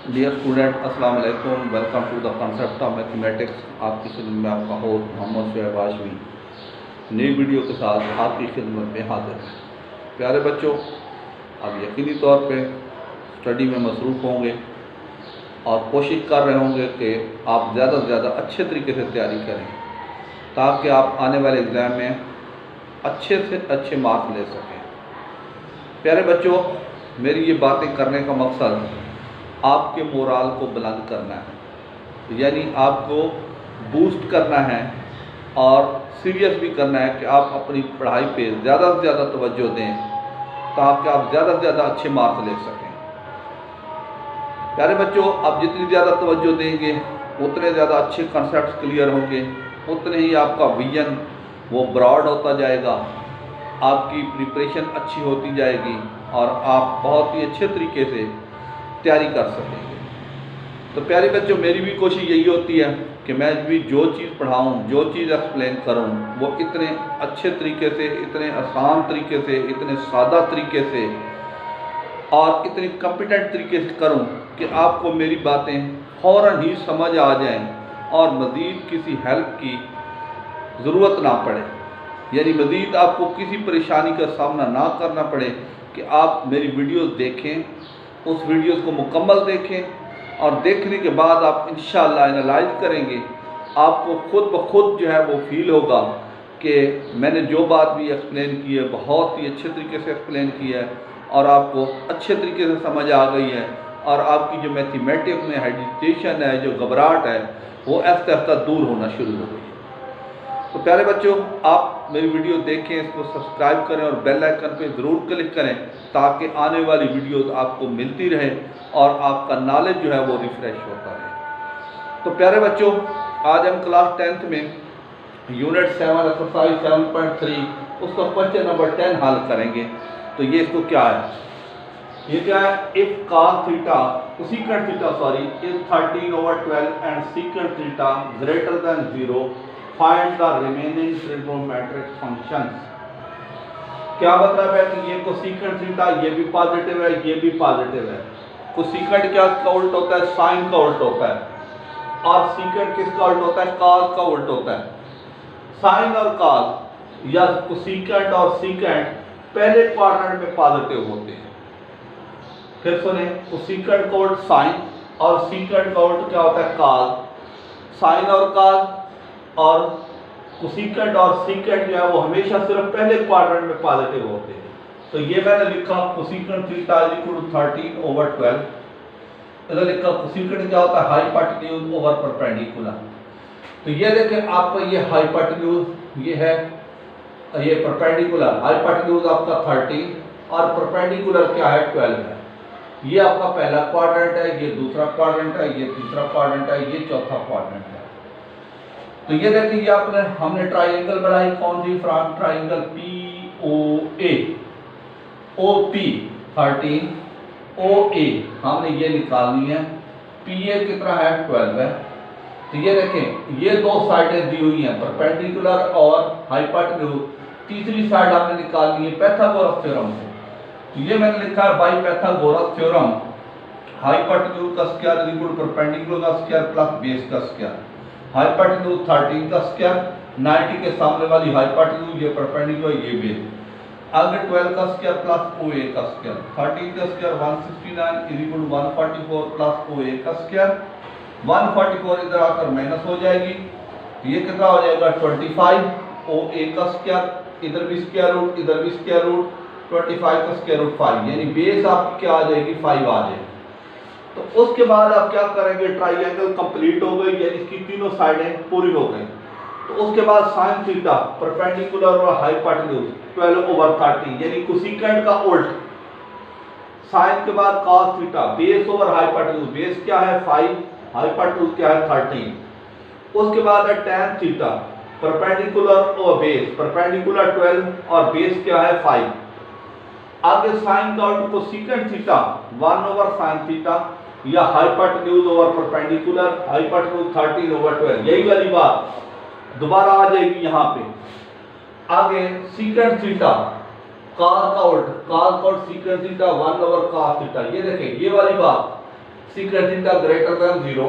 Dear student अस्सलाम वालेकुम, welcome to the concept of mathematics. आपकी खिदमत में आपका होस्ट मोहम्मद शुएब हाशमी नई वीडियो के साथ आपकी खिदमत में हाजिर है। प्यारे बच्चों, आप यकीनी तौर पे स्टडी में मसरूफ़ होंगे और कोशिश कर रहे होंगे कि आप ज़्यादा से ज़्यादा अच्छे तरीके से तैयारी करें ताकि आप आने वाले एग्ज़ाम में अच्छे से अच्छे मार्क्स ले सकें। प्यारे बच्चों, मेरी ये बातें करने का मकसद आपके मोराल को बुलंद करना है, यानी आपको बूस्ट करना है और सीरियस भी करना है कि आप अपनी पढ़ाई पे ज़्यादा से ज़्यादा तवज्जो दें ताकि आप ज़्यादा से ज़्यादा अच्छे मार्क्स ले सकें। प्यारे बच्चों, आप जितनी ज़्यादा तवज्जो देंगे उतने ज़्यादा अच्छे कॉन्सेप्ट्स क्लियर होंगे, उतने ही आपका विजन वो ब्रॉड होता जाएगा, आपकी प्रिपरेशन अच्छी होती जाएगी और आप बहुत ही अच्छे तरीके से तैयारी कर सकेंगे। तो प्यारे बच्चों, मेरी भी कोशिश यही होती है कि मैं भी जो चीज़ पढ़ाऊँ, जो चीज़ एक्सप्लेन करूँ, वो इतने अच्छे तरीके से, इतने आसान तरीके से, इतने सादा तरीके से और इतने कॉम्पिटेंट तरीके से करूँ कि आपको मेरी बातें फ़ौरन ही समझ आ जाएं और मज़ीद किसी हेल्प की ज़रूरत ना पड़े, यानी मज़ीद आपको किसी परेशानी का सामना ना करना पड़े कि आप मेरी वीडियोस देखें, उस वीडियोस को मुकम्मल देखें और देखने के बाद आप इंशाअल्लाह एनालाइज करेंगे। आपको खुद ब खुद जो है वो फील होगा कि मैंने जो बात भी एक्सप्लेन की है बहुत ही अच्छे तरीके से एक्सप्लेन किया है और आपको अच्छे तरीके से समझ आ गई है और आपकी जो मैथमेटिक्स में हेजिटेशन है, जो घबराहट है, वो आहिस्ता आहिस्ता दूर होना शुरू हो गई है। तो प्यारे बच्चों, आप मेरी वीडियो देखें, इसको सब्सक्राइब करें और बेल आइकन पे ज़रूर क्लिक करें ताकि आने वाली वीडियोस आपको मिलती रहे और आपका नॉलेज जो है वो रिफ़्रेश होता रहे। तो प्यारे बच्चों, आज हम क्लास 10th में यूनिट 7 एक्सरसाइज 7.3 उसका क्वेश्चन नंबर 10 हल करेंगे। तो ये इसको क्या है, ये क्या है, if cos theta secant theta is 13/12 and secant theta greater than 0 find the remaining trigonometric functions. क्या मतलब है कि ये कोसेकेंट थीटा ये भी पॉजिटिव है, ये भी पॉजिटिव है। कोसेकेंट क्या का उल्ट होता है, साइन का उल्ट होता है, और सीकेंट किसका उल्ट होता है, कॉस का उल्ट होता है। साइन और कॉस या कोसेकेंट और सीकेंट पहले क्वाड्रेंट में पॉजिटिव होते हैं। फिर सुने, कोसेकेंट का उल्ट साइन और सीकेंट का उल्ट क्या होता है, कॉस। साइन और कॉस और कोसेकेंट और सीकेंट जो है वो हमेशा सिर्फ पहले क्वाड्रेंट में पॉजिटिव होते हैं। तो ये मैंने लिखा cosecant theta is equal to 13/12। इधर लिखा कोसेकेंट क्या होता है, हाइपोटेन्यूज ओवर परपेंडिकुलर। तो ये देखें आपका, ये हाइपोटेन्यूज ये है, ये परपेंडिकुलर हाइपोटेन्यूज आपका 13 और परपेंडिकुलर क्या है 12 है। ये आपका पहला क्वाड्रेंट है, ये दूसरा क्वाड्रेंट है, ये तीसरा क्वाड्रेंट है, ये चौथा क्वाड्रेंट है। तो ये देखिए आपने हमने ट्राइंगल बनाई, कौन सी, front triangle POA, OP 13 OA हमने ये निकालनी है। PA कितना है, 12 है। तो ये देखें, ये दो साइडें दी हुई हैं, परपेंडिकुलर और हाइपोटेन्यूज। तीसरी साइड हमने निकालनी है पाइथागोरस थ्योरम से। तो ये मैंने लिखा है बाय पाइथागोरस थ्योरम हाइपोटेन्यूज का square is equal to perpendicular का स्क्वायर प्लस बेस का स्क्वायर। हाइपोटेन्यूज 13 का स्क्वायर, 90 के सामने वाली हाइपोटेन्यूज, ये परपेंडिकुलर, ये बेस। आगे 12 का स्क्वायर प्लस OA का स्क्वायर। 13 का square 169 is equal to 144 plus OA का स्क्वायर। 144 इधर आकर माइनस हो जाएगी, ये कितना हो जाएगा 25। OA का स्क्वायर, इधर भी स्क्वायर रूट, इधर भी स्क्वायर रूट, 25 का स्क्वायर रूट 5, यानी बेस आपकी क्या आ जाएगी, 5 आ जाएगी। तो उसके बाद आप क्या करेंगे, ट्राइंगल कंप्लीट हो गई, यानी इसकी तीनों साइडें पूरी हो गई। तो उसके बाद साइन थीटा परपेंडिकुलर और हाइपोटेन्यूज 12/13 यानी कोसेकेंट का उल्ट। साइन के बाद cos theta base over hypotenuse, base क्या है 5, हाइपोटेन्यूज क्या है 13। उसके बाद है tan थीटा परपेंडिकुलर और बेस, परपेंडिकुलर 12 और बेस क्या है 5। आगे साइन का उल्ट कोसेकेंट थीटा 1/sin थीटा या हाइपोटेन्यूज ओवर परपेंडिकुलर, हाइपोटेन्यूज 13/12, यही वाली बात दोबारा आ जाएगी यहाँ पे। आगे सीकेंट थीटा cos का उल्ट, cos का उल्ट सीकेंट थीटा 1/cos थीटा, ये देखें ये वाली बात सीक्रेट थीटा ग्रेटर देन 0,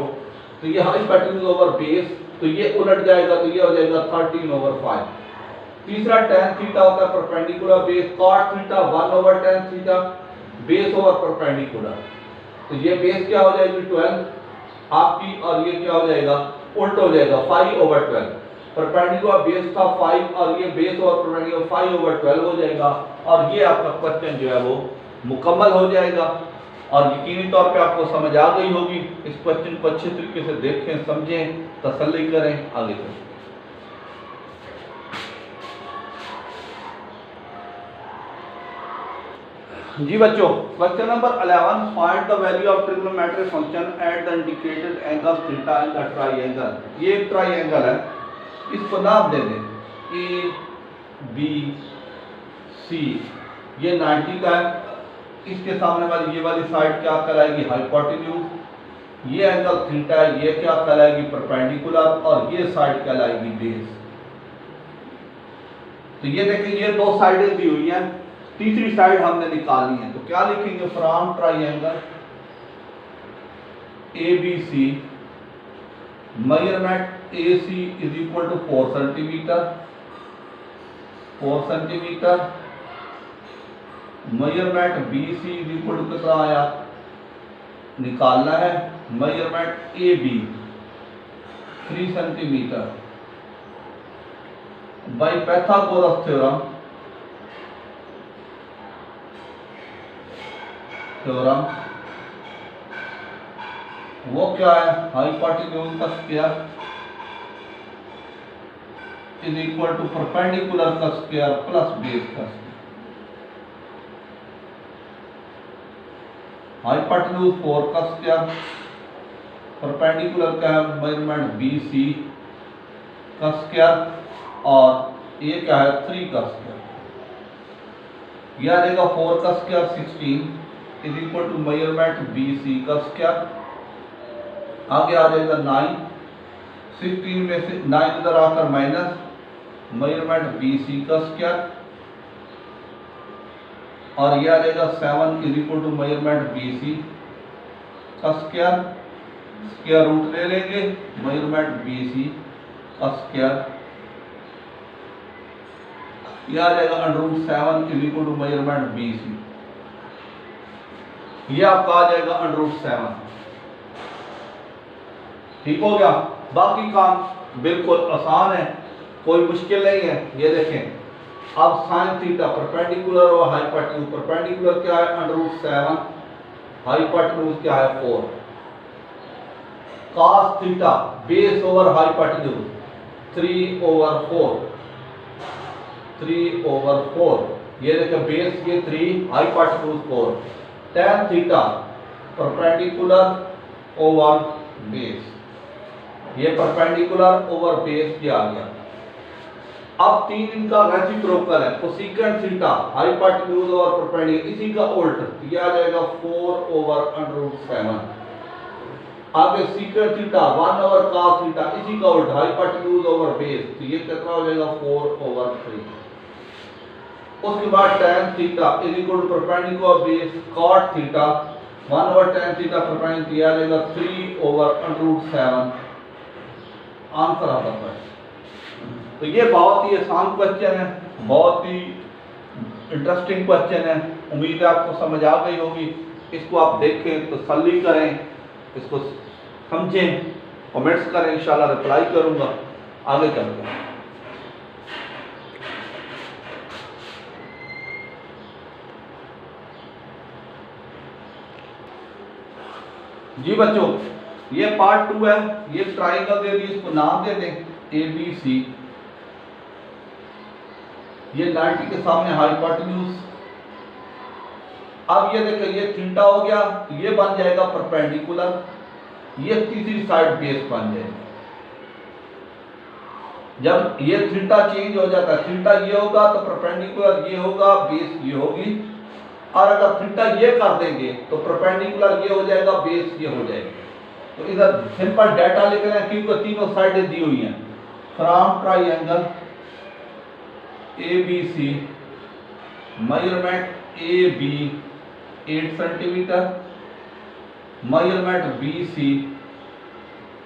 तो ये हाइपोटेन्यूज ओवर बेस, तो ये उलट जाएगा, तो ये हो जाएगा 13/5। तीसरा tan थीटा होता है perpendicular base, cot theta 1/tan theta base over perpendicular, तो ये बेस क्या हो जाएगी 12 आपकी, और ये क्या हो जाएगा उल्टा हो जाएगा 5/12। परपेंडिकुलर बेस था 5 और ये बेस ओवर परपेंडिकुलर 5/12 हो जाएगा, और ये आपका क्वेश्चन जो है वो मुकम्मल हो जाएगा। और यकीनी तौर पे आपको समझ आ गई होगी। इस क्वेश्चन को अच्छे तरीके से देखें, समझें, तसल्ली करें, आगे चलें। जी बच्चों, question number 11, find the value of trigonometric function at the indicated angle theta in the triangle. ये एक ट्राइएंगल है, इसको नाम दे दें ए बी सी, ये 90 का है, इसके सामने वाली ये वाली साइड क्या कहलाएगी हाइपोटेन्यूज, ये एंगल थीटा है, ये क्या कहलाएगी परपेंडिकुलर, और ये साइड कहलाएगी बेस। तो ये देखिए ये दो साइडें दी हुई हैं, तीसरी साइड हमने निकालनी है, तो क्या लिखेंगे from triangle ABC measurement AC is equal to 4 centimetre, 4 centimetre, measurement BC is equal to कितना आया निकालना है, measurement AB 3 centimetre, by Pythagoras theorem वो क्या है हाइपोटेन्यूज का square is equal to perpendicular का स्क्वायर प्लस बेस का स्क्वायर। हाइपोटेन्यूज 4 का स्क्वायर, परपेंडिकुलर का है मेजरमेंट BC का स्क्वायर, और ये क्या है 3 का स्क्वायर। यह आ जाएगा 4 का square 16 is equal to measurement BC का स्क्वायर, आगे आ जाएगा 9, 16 में से 9 इधर आकर माइनस, मेजरमेंट BC का स्क्वायर, और यह आ जाएगा 7 is equal to measurement BC का स्क्वायर, स्क्वायर रूट ले लेंगे मेजरमेंट BC का स्क्वायर, यह आ जाएगा √7 is equal to measurement BC, ये आपका आ जाएगा √7। ठीक हो गया। बाकी काम बिल्कुल आसान है, कोई मुश्किल नहीं है। ये देखें अब साइन थीटा परपेंडिकुलर और हाइपोटेन्यूज, परपेंडिकुलर क्या है √7, हाइपोटेन्यूज क्या है 4, cos theta base over hypotenuse 3/4, 3/4, ये देखें बेस ये 3 hypotenuse 4, tan theta perpendicular over base, ये परपेंडिकुलर ओवर बेस ये आ गया। अब 3 इनका रेसिप्रोकल है, कोसेकेंट थीटा हाइपोटेन्यूज और परपेंडिकुलर, इसी का उल्ट, ये आ जाएगा 4/√7, आगे सीकेंट थीटा 1/cos थीटा, इसी का उल्ट हाइपोटेन्यूज ओवर बेस, तो ये कितना हो जाएगा 4/3। उसके बाद tan theta is equal to perpendicular base cot theta 1/tan theta perpendicular, आ जाएगा 3/√7, आंसर आता है। तो ये बहुत ही आसान क्वेश्चन है, बहुत ही इंटरेस्टिंग क्वेश्चन है, उम्मीद है आपको समझ आ गई होगी। इसको आप देखें, तसल्ली करें, इसको समझें, कमेंट्स करें, इंशाल्लाह रिप्लाई करूंगा। आगे चलते हैं। जी बच्चों, ये पार्ट 2 है, ये ट्राइंगल दे दी, इसको नाम दे दें ABC, ये 90 के सामने हाइपोटेन्यूज। अब ये देखो ये थीटा हो गया, तो ये बन जाएगा परपेंडिकुलर, ये तीसरी साइड बेस बन जाएगी। जब ये थीटा चेंज हो जाता है, थीटा ये होगा तो परपेंडिकुलर ये होगा, बेस ये होगी, और अगर थीटा ये कर देंगे तो परपेंडिकुलर ये हो जाएगा, बेस ये हो जाएगा। तो इधर सिंपल डाटा लिख रहे हैं क्योंकि तीनों साइडें दी हुई हैं। From triangle ABC measurement AB 8 centimetre, measurement B C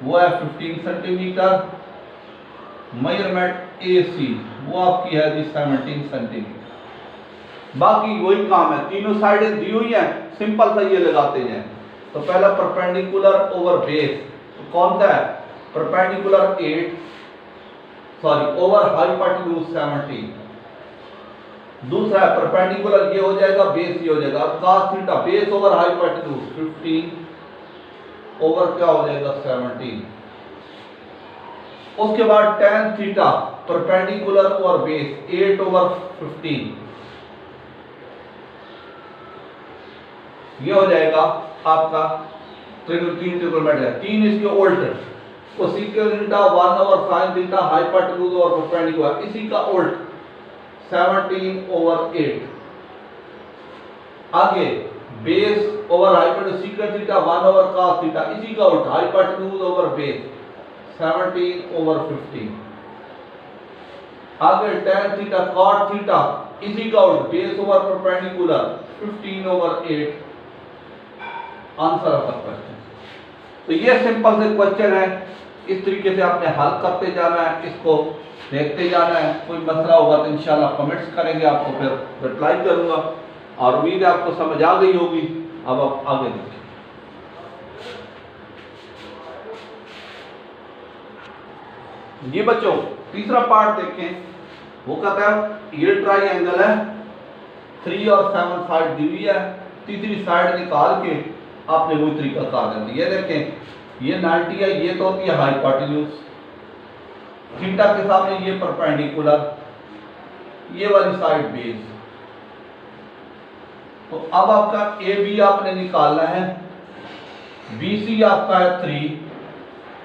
वो है 15 सेंटीमीटर, मेजरमेंट ए सी वो आपकी है जी 17 सेंटीमीटर। बाकी वही काम है, तीनों साइडें दी हुई हैं, सिंपल सा ये लगाते जाएं। तो पहला परपेंडिकुलर ओवर बेस, तो कौन सा है? Perpendicular 8 sorry over hypotenuse 17। दूसरा है परपेंडिकुलर, ये हो जाएगा बेस, ये हो जाएगा cos theta, base over hypotenuse 15 over क्या हो जाएगा 17। उसके बाद tan theta perpendicular over base 8 over 15, ये हो जाएगा आपका तीन ट्रिग्नोमेट्री है, तीन इसके उल्ट, तो secant theta 1 over sin theta hypotenuse over perpendicular, इसी का उल्ट 17 ओवर 8। आगे base over hypotenuse secant theta 1 over cos theta, इसी का उल्ट हाइपोटेन्यूज ओवर बेस 17 ओवर 15। आगे tan थीटा cot थीटा, इसी का उल्ट base over perpendicular 15 over 8। Answer of the question. तो ये सिंपल से क्वेश्चन है, इस तरीके से आपने हल करते जाना है, इसको देखते जाना है। कोई मसला होगा तो इंशाल्लाह कमेंट्स करेंगे, आपको फिर रिप्लाई करूंगा, और उम्मीद है आपको समझ आ गई होगी। अब आप आगे देखें। ये बच्चों तीसरा पार्ट देखें, वो कहता है ये ट्राइंगल है, 3 और 7 साइड दी हुई है, तीसरी साइड निकाल के आपने वही तरीका कर देना। ये देखें ये 90 है, ये तो होती है हाइपोटेन्यूज, थीटा के सामने ये परपेंडिकुलर, ये वाली साइड बेस। तो अब आपका ए बी आपने निकालना है, बी सी आपका है 3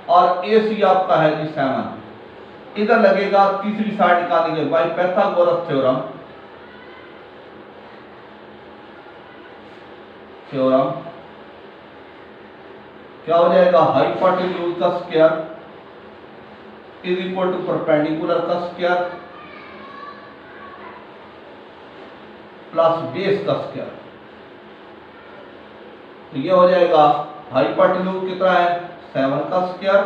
और ए सी आपका है जी 7। इधर लगेगा तीसरी साइड निकालेंगे बाय पाइथागोरस थ्योरम, क्या हो जाएगा? हाइपोटेन्यूज का square is equal to perpendicular का स्क्वायर प्लस बेस का स्क्वायर। तो ये हो जाएगा हाइपोटेन्यूज कितना है 7 का स्क्वायर,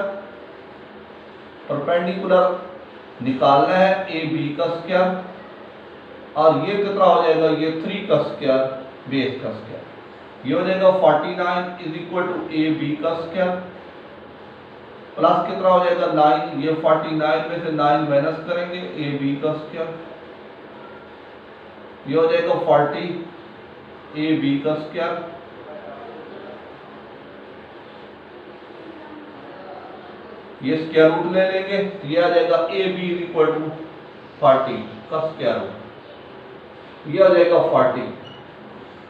परपेंडिकुलर निकालना है ए बी का स्क्वायर, और ये कितना हो जाएगा ये 3 का स्क्वायर बेस का स्क्वायर। ये हो जाएगा 49 is equal to A B का स्क्वायर प्लस कितना हो जाएगा 9, ये 49 में से 9 माइनस करेंगे ए बी का स्क्वायर, ये हो जाएगा 40 ए बी का स्क्वायर, ये स्क्वायर रूट ले लेंगे, ये आ जाएगा A B is equal to 40 का स्क्वायर रूट, ये आ जाएगा 40।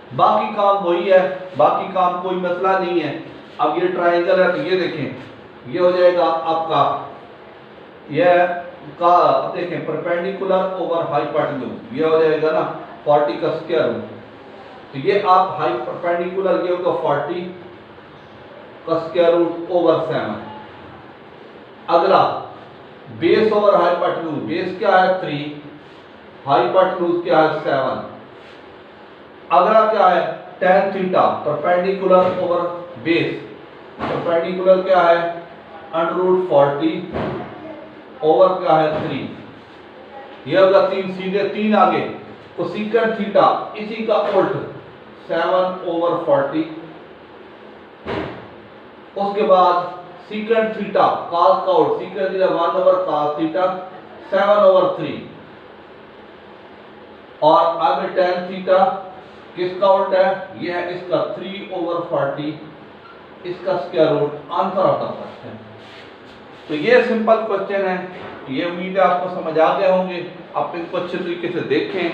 बाकी काम वही है, बाकी काम कोई मसला नहीं है। अब ये ट्राइंगल है तो ये देखें, ये हो जाएगा आपका ये का देखें परपेंडिकुलर ओवर हाइपोटेन्यूज, ये हो जाएगा ना 40 का स्क्वायर रूट। तो ये आप हाई परपेंडिकुलर ये होगा 40 का स्क्वायर रूट ओवर 7। अगला बेस ओवर हाइपोटेन्यूज, बेस क्या है 3, हाइपोटेन्यूज क्या है 7। अगला क्या है tan theta perpendicular over base, perpendicular क्या है √40 ओवर क्या है 3, ये होगा 3 सीधे 3 आगे, तो सीकेंट थीटा इसी का उल्ट 7 ओवर 40। उसके बाद सीकेंट थीटा cos का उल्ट, secant theta 1 over cos theta 7 over 3, और आगे tan थीटा किसका उल्ट है, ये है इसका 3 ओवर 40, इसका square root. Answer of the question. तो ये सिंपल क्वेश्चन है, ये उम्मीद है आपको समझ आ गए होंगे। आप इसको अच्छे तरीके से देखें,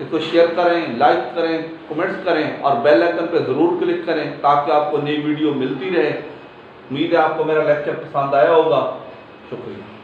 इसको शेयर करें, लाइक करें, कमेंट्स करें और बेल आइकन पे ज़रूर क्लिक करें ताकि आपको नई वीडियो मिलती रहे। उम्मीद है आपको मेरा लेक्चर पसंद आया होगा। शुक्रिया।